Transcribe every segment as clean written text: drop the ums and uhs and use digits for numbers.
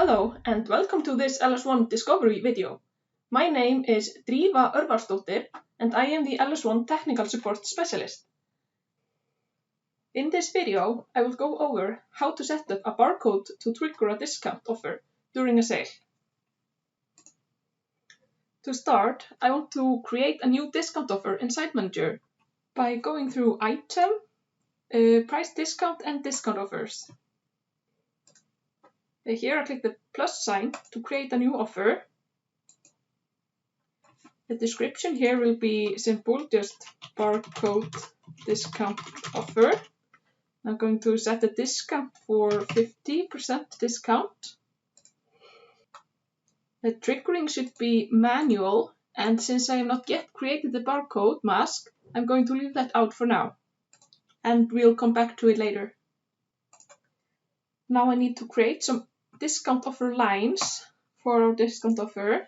Hello and welcome to this LS1 Discovery video. My name is Drífa Örvarsdóttir and I am the LS1 Technical Support Specialist. In this video, I will go over how to set up a barcode to trigger a discount offer during a sale. To start, I want to create a new discount offer in Site Manager by going through Item, Price Discount and Discount Offers. Here I click the plus sign to create a new offer. The description here will be simple, just barcode discount offer. I'm going to set the discount for 50% discount. The triggering should be manual, and since I have not yet created the barcode mask, I'm going to leave that out for now. And we'll come back to it later. Now I need to create some discount offer lines for our discount offer.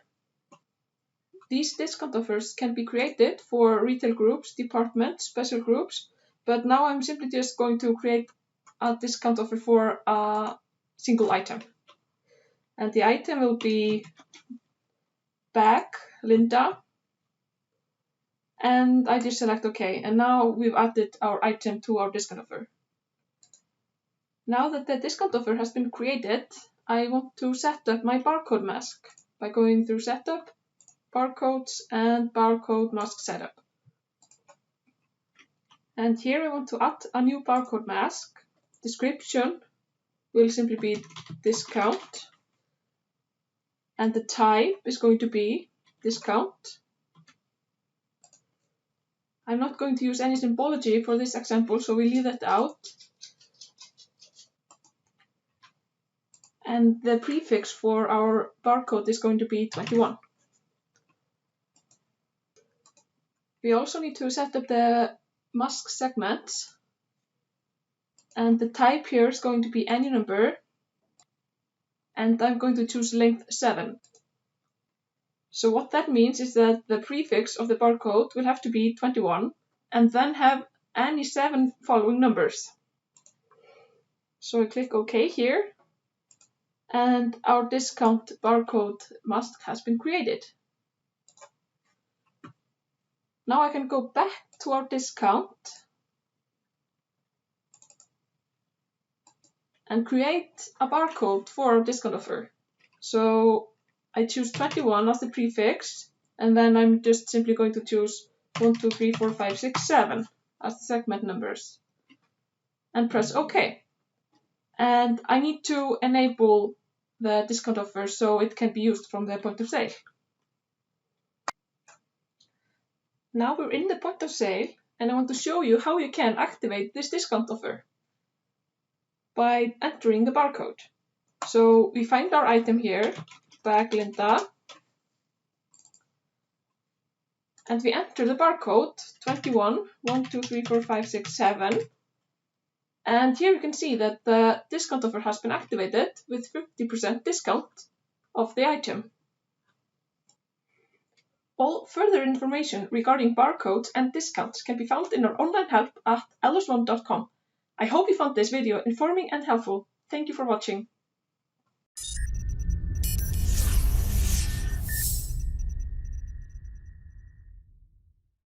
These discount offers can be created for retail groups, departments, special groups, but now I'm simply just going to create a discount offer for a single item. And the item will be bag, Linda, and I just select OK. And now we've added our item to our discount offer. Now that the discount offer has been created, I want to set up my barcode mask by going through Setup, Barcodes and Barcode Mask Setup. And here I want to add a new barcode mask. Description will simply be discount. And the type is going to be discount. I'm not going to use any symbology for this example, so we leave that out. And the prefix for our barcode is going to be 21. We also need to set up the mask segments. And the type here is going to be any number. And I'm going to choose length 7. So what that means is that the prefix of the barcode will have to be 21 and then have any 7 following numbers. So I click OK here. And our discount barcode mask has been created. Now I can go back to our discount and create a barcode for our discount offer. So I choose 21 as the prefix, and then I'm just simply going to choose 1, 2, 3, 4, 5, 6, 7 as the segment numbers and press OK. And I need to enable the discount offer so it can be used from the point of sale. Now we're in the point of sale, and I want to show you how you can activate this discount offer by entering the barcode. So we find our item here, bag Linda, and we enter the barcode 21, 1, 2, 3, 4, 5, 6, 7. And here you can see that the discount offer has been activated with 50% discount of the item. All further information regarding barcodes and discounts can be found in our online help at ls1.com. I hope you found this video informing and helpful. Thank you for watching.